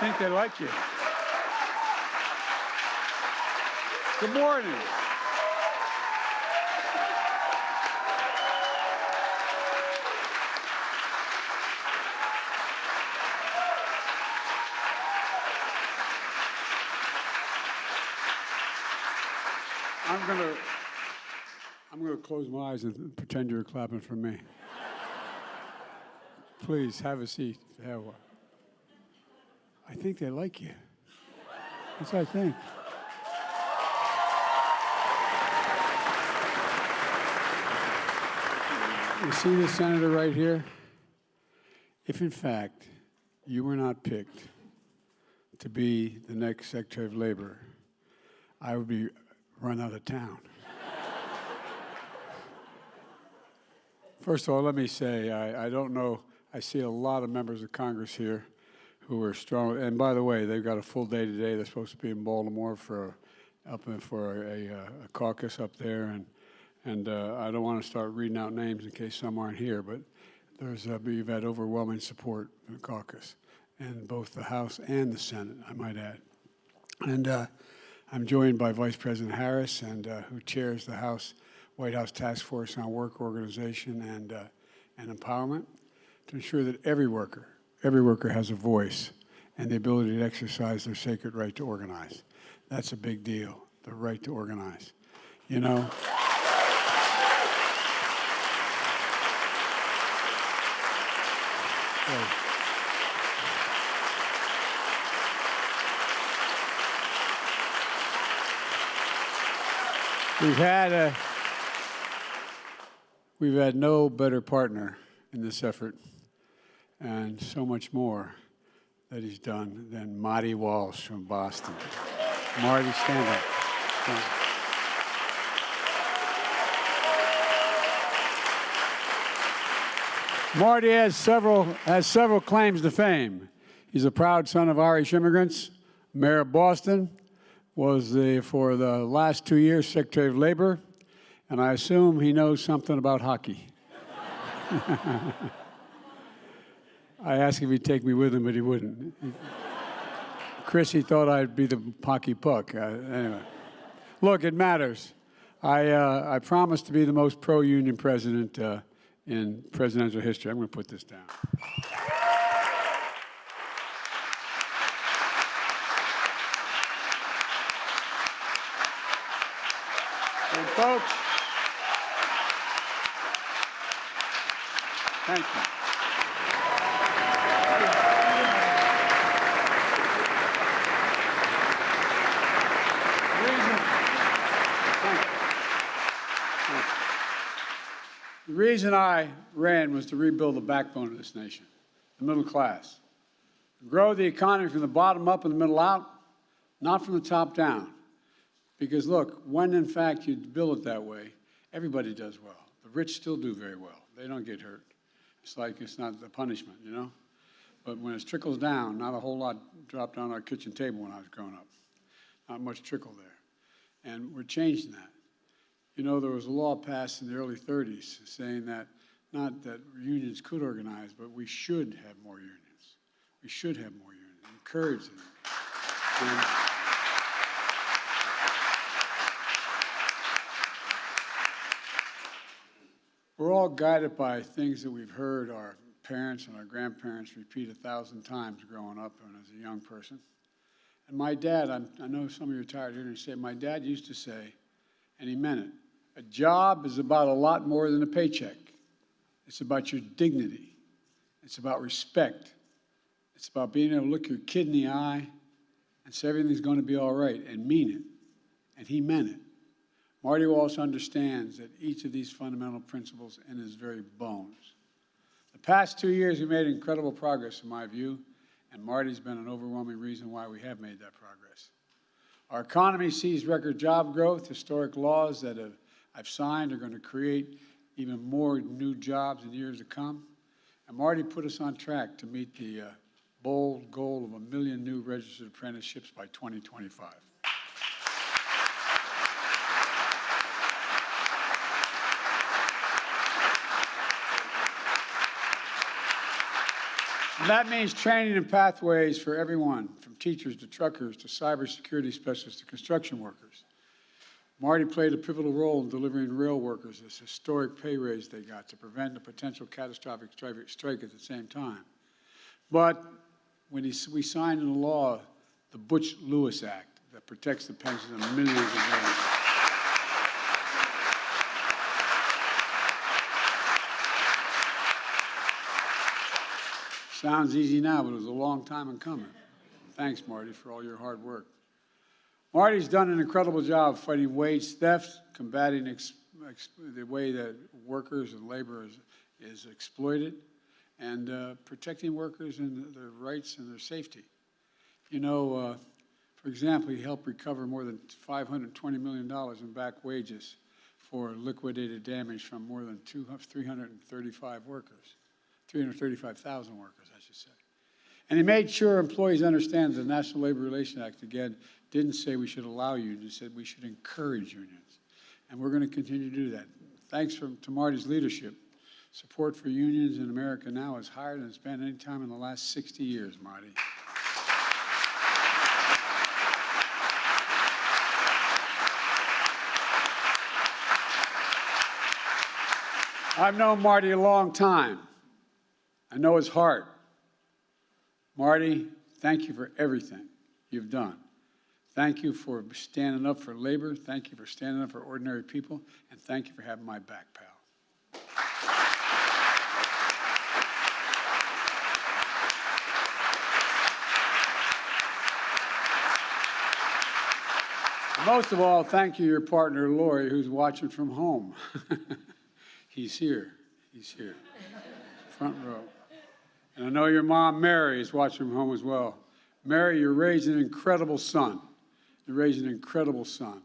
think they like you. Good morning. I'm gonna close my eyes and pretend you're clapping for me. Please have a seat. Have one. I think they like you. That's what I think. You see this senator right here? If in fact you were not picked to be the next Secretary of Labor, I would be run out of town. First of all, let me say, I don't know, I see a lot of members of Congress here who are strong. And by the way, they've got a full day today. They're supposed to be in Baltimore for a caucus up there. And I don't want to start reading out names in case some aren't here, but you've had overwhelming support in the caucus, in both the House and the Senate, I might add. And I'm joined by Vice President Harris, who chairs the White House Task Force on Work Organization and Empowerment, to ensure that every worker has a voice and the ability to exercise their sacred right to organize. That's a big deal, the right to organize. You know? We've had no better partner in this effort, and so much more that he's done than Marty Walsh from Boston. Marty, stand up. Marty has several claims to fame. He's a proud son of Irish immigrants, mayor of Boston, was for the last 2 years Secretary of Labor, and I assume he knows something about hockey. I asked if he'd take me with him, but he wouldn't. Chris, he thought I'd be the hockey puck. Anyway, look, it matters. I promised to be the most pro-union president in presidential history. I'm going to put this down. And folks, thank you. The reason I ran was to rebuild the backbone of this nation, the middle class. Grow the economy from the bottom up and the middle out, not from the top down. Because look, when in fact you build it that way, everybody does well. The rich still do very well. They don't get hurt. It's like it's not the punishment, you know? But when it trickles down, not a whole lot dropped on our kitchen table when I was growing up. Not much trickle there. And we're changing that. You know, there was a law passed in the early 30s saying that, not that unions could organize, but we should have more unions. We should have more unions, encourage them. And we're all guided by things that we've heard our parents and our grandparents repeat 1,000 times growing up and as a young person. And my dad, I know some of you are tired of hearing me say, my dad used to say, and he meant it, a job is about a lot more than a paycheck. It's about your dignity. It's about respect. It's about being able to look your kid in the eye and say everything's going to be all right and mean it. And he meant it. Marty Walsh understands that each of these fundamental principles in his very bones. The past 2 years, we made incredible progress, in my view, and Marty's been an overwhelming reason why we have made that progress. Our economy sees record job growth. Historic laws that I've signed are going to create even more new jobs in years to come. And Marty put us on track to meet the bold goal of 1 million new registered apprenticeships by 2025. And that means training and pathways for everyone, from teachers to truckers to cybersecurity specialists to construction workers. Marty played a pivotal role in delivering rail workers this historic pay raise they got to prevent a potential catastrophic strike at the same time. But when we signed into law the Butch-Lewis Act that protects the pensions of millions of veterans. Sounds easy now, but it was a long time in coming. Thanks, Marty, for all your hard work. Marty's done an incredible job fighting wage theft, combating the way that workers and labor is exploited, and protecting workers and their rights and their safety. You know, for example, he helped recover more than $520 million in back wages for liquidated damage from more than 335 workers, 335,000 workers, I should say. And he made sure employees understand the National Labor Relations Act, again, didn't say we should allow unions, it said we should encourage unions. And we're going to continue to do that. Thanks to Marty's leadership, support for unions in America now is higher than it's been any time in the last 60 years, Marty. I've known Marty a long time. I know his heart. Marty, thank you for everything you've done. Thank you for standing up for labor. Thank you for standing up for ordinary people. And thank you for having my back, pal. Most of all, thank you to your partner, Lori, who's watching from home. He's here. He's here. Front row. And I know your mom, Mary, is watching from home as well. Mary, you're raising an incredible son. You're raising an incredible son.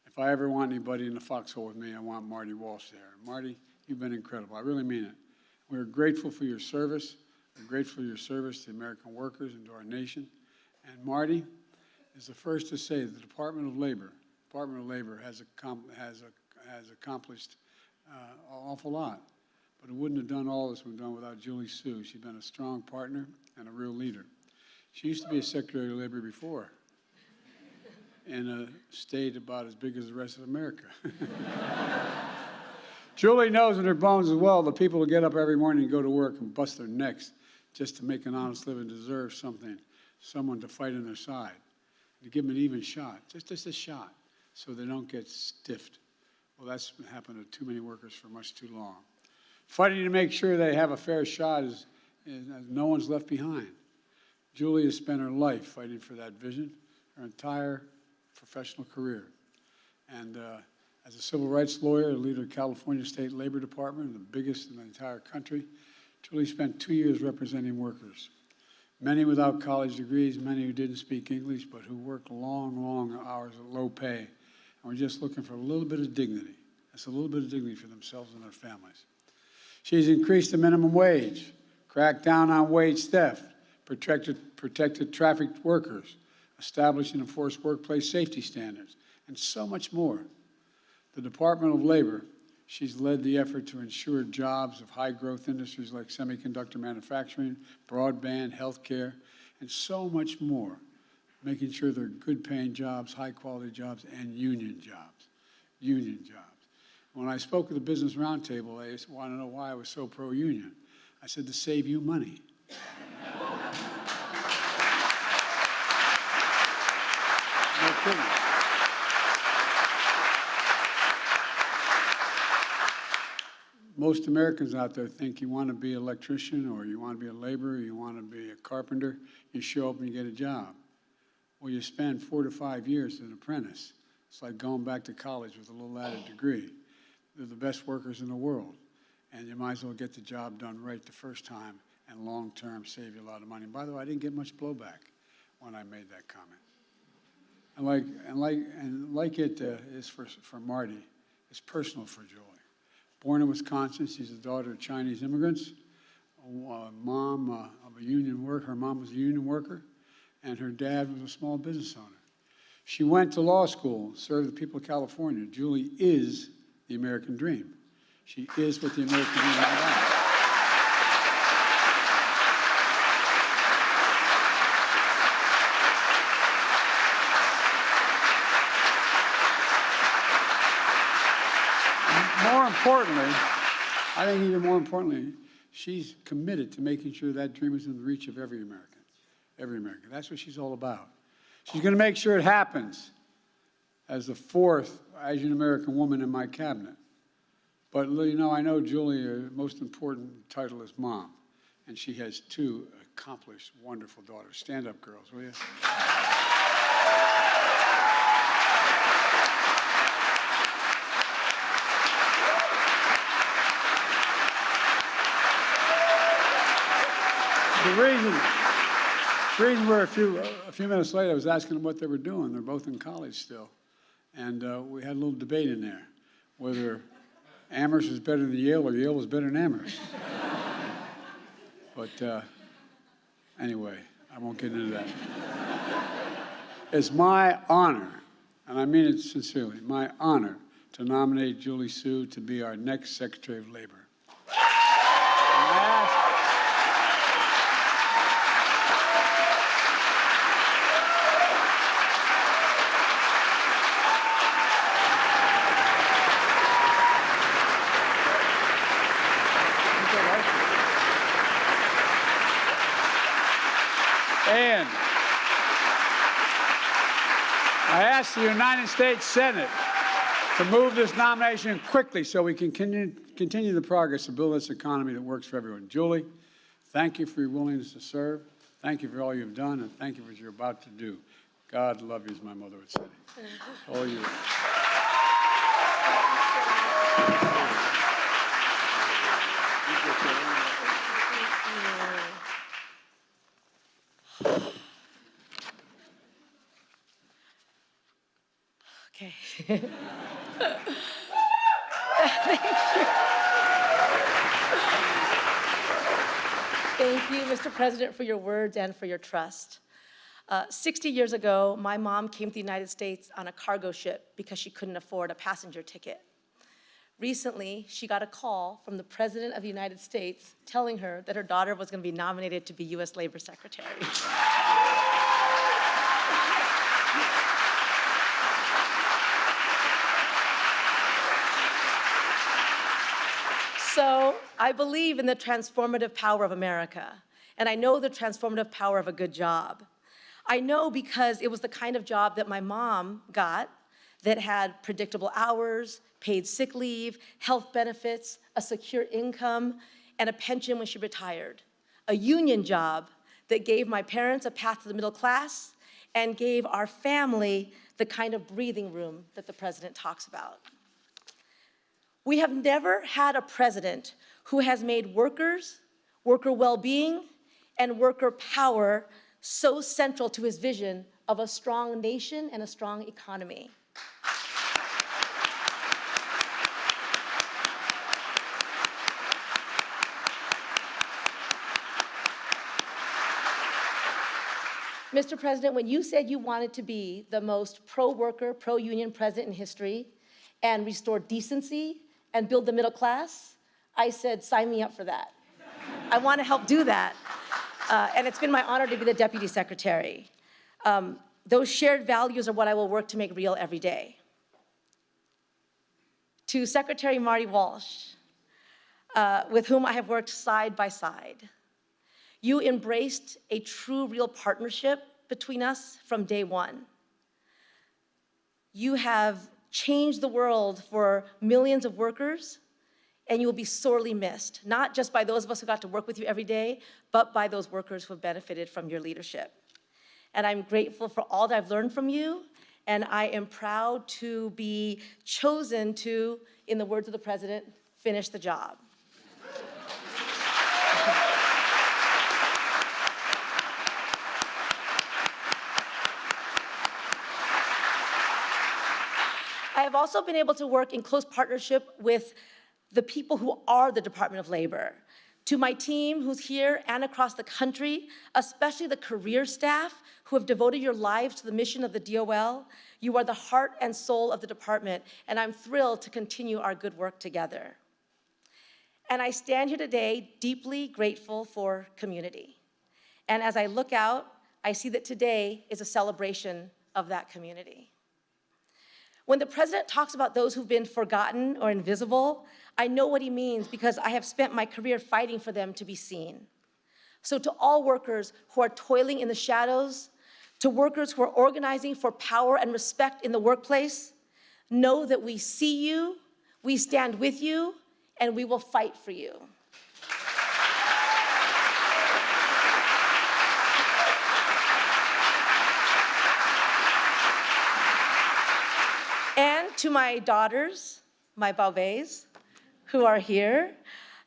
If I ever want anybody in the foxhole with me, I want Marty Walsh there. Marty, you've been incredible. I really mean it. We're grateful for your service. We're grateful for your service to American workers and to our nation. And Marty is the first to say that the Department of Labor has accomplished an awful lot. But it wouldn't have done all this we've done without Julie Sue. She's been a strong partner and a real leader. She used to be a Secretary of Labor before, in a state about as big as the rest of America. Julie knows in her bones as well the people who get up every morning and go to work and bust their necks just to make an honest living deserve something, someone to fight on their side, to give them an even shot, just a shot, so they don't get stiffed. Well, that's happened to too many workers for much too long. Fighting to make sure they have a fair shot is no one's left behind. Julie has spent her life fighting for that vision, her entire professional career. And as a civil rights lawyer, leader of California State Labor Department, the biggest in the entire country, Julie spent 2 years representing workers. Many without college degrees, many who didn't speak English, but who worked long, long hours at low pay. And were just looking for a little bit of dignity. That's a little bit of dignity for themselves and their families. She's increased the minimum wage, cracked down on wage theft, protected trafficked workers, established and enforced workplace safety standards, and so much more. The Department of Labor, she's led the effort to ensure jobs of high-growth industries like semiconductor manufacturing, broadband, healthcare, and so much more, making sure they're good-paying jobs, high-quality jobs, and union jobs. Union jobs. When I spoke at the Business Roundtable, they wanted to know why I was so pro-union. I said, to save you money. No kidding. Most Americans out there think you want to be an electrician or you want to be a laborer, you want to be a carpenter, you show up and you get a job. Well, you spend 4 to 5 years as an apprentice. It's like going back to college with a little added degree. They're the best workers in the world, and you might as well get the job done right the first time and long-term save you a lot of money. And by the way, I didn't get much blowback when I made that comment. And like it is for Marty, it's personal for Julie. Born in Wisconsin, she's the daughter of Chinese immigrants. Mom of a union worker. Her mom was a union worker, and her dad was a small business owner. She went to law school, served the people of California. Julie is the American dream. She is what the American dream is about. I think even more importantly, she's committed to making sure that dream is in the reach of every American. Every American. That's what she's all about. She's going to make sure it happens as the 4th Asian American woman in my cabinet. But, you know, I know Julie, most important title is mom, and she has 2 accomplished, wonderful daughters. Stand up, girls, will you? The reason we're a few minutes late, I was asking them what they were doing. They're both in college still. And we had a little debate in there, whether Amherst is better than Yale or Yale was better than Amherst. But anyway, I won't get into that. It's my honor, and I mean it sincerely, my honor to nominate Julie Su to be our next Secretary of Labor. And I ask the United States Senate to move this nomination quickly so we can continue the progress to build this economy that works for everyone. Julie, thank you for your willingness to serve. Thank you for all you've done, and thank you for what you're about to do. God love you, as my mother would say. All you. Okay. Thank you, Mr. President, for your words and for your trust. 60 years ago, my mom came to the United States on a cargo ship because she couldn't afford a passenger ticket. Recently, she got a call from the President of the United States telling her that her daughter was going to be nominated to be U.S. Labor Secretary. So I believe in the transformative power of America, and I know the transformative power of a good job. I know because it was the kind of job that my mom got that had predictable hours, paid sick leave, health benefits, a secure income, and a pension when she retired. A union job that gave my parents a path to the middle class and gave our family the kind of breathing room that the president talks about. We have never had a president who has made workers, worker well-being, and worker power so central to his vision of a strong nation and a strong economy. Mr. President, when you said you wanted to be the most pro-worker, pro-union president in history and restore decency and build the middle class, I said, sign me up for that. I want to help do that. And it's been my honor to be the Deputy Secretary. Those shared values are what I will work to make real every day. To Secretary Marty Walsh, with whom I have worked side by side, you embraced a true, real partnership between us from day one. You have changed the world for millions of workers, and you will be sorely missed, not just by those of us who got to work with you every day, but by those workers who have benefited from your leadership. And I'm grateful for all that I've learned from you, and I am proud to be chosen to, in the words of the president, finish the job. I have also been able to work in close partnership with the people who are the Department of Labor. To my team who's here and across the country, especially the career staff who have devoted your lives to the mission of the DOL, you are the heart and soul of the department, and I'm thrilled to continue our good work together. And I stand here today deeply grateful for community. And as I look out, I see that today is a celebration of that community. When the president talks about those who've been forgotten or invisible, I know what he means because I have spent my career fighting for them to be seen. So to all workers who are toiling in the shadows, to workers who are organizing for power and respect in the workplace, know that we see you, we stand with you, and we will fight for you. And to my daughters, my bébés, who are here,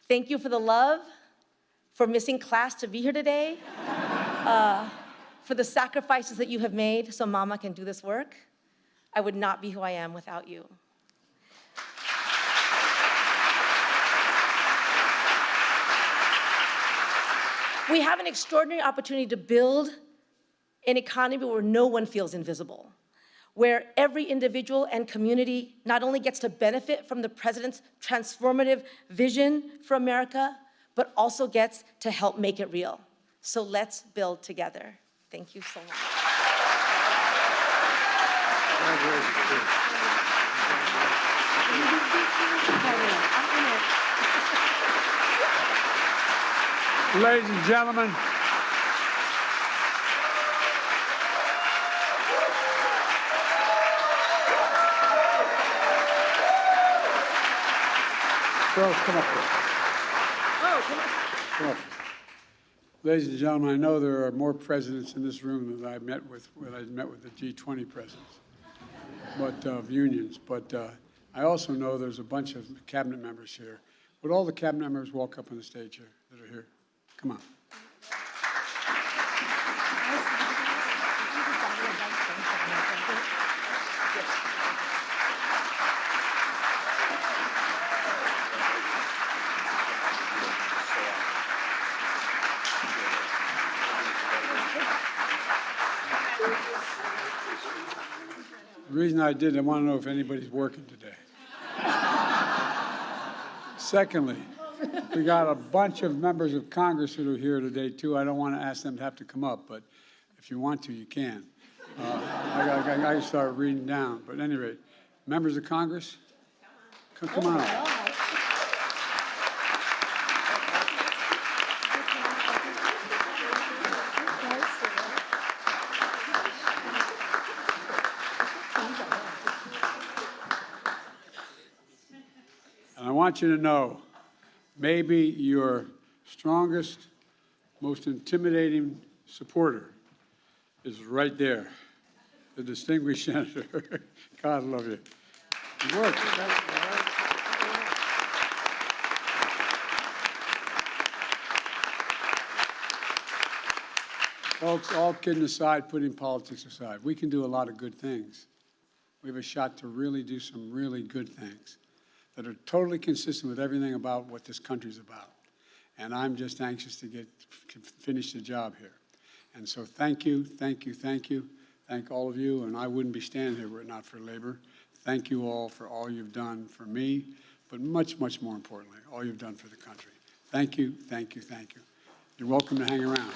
thank you for the love, for missing class to be here today, for the sacrifices that you have made so Mama can do this work. I would not be who I am without you. We have an extraordinary opportunity to build an economy where no one feels invisible, where every individual and community not only gets to benefit from the president's transformative vision for America, but also gets to help make it real. So let's build together. Thank you so much. Ladies and gentlemen, girls, come up here. Come up. Ladies and gentlemen, I know there are more presidents in this room than I've met with when I met with the G20 presidents, but of unions. But I also know there's a bunch of cabinet members here. Would all the cabinet members walk up on the stage here that are here? Come on. The reason I did, I want to know if anybody's working today. Secondly, we got a bunch of members of Congress that are here today, too. I don't want to ask them to have to come up, but if you want to, you can. I got to start reading down. But at any rate, members of Congress, come on up. And I want you to know, maybe your strongest, most intimidating supporter is right there, the distinguished senator. God love you. It works. Folks, all kidding aside, putting politics aside, we can do a lot of good things. We have a shot to really do some really good things that are totally consistent with everything about what this country's about. And I'm just anxious to finish the job here. And so thank you, thank you, thank you. Thank all of you, and I wouldn't be standing here were it not for labor. Thank you all for all you've done for me, but much, much more importantly, all you've done for the country. Thank you, thank you, thank you. You're welcome to hang around.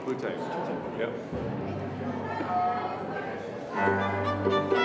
Blue tape. Yep.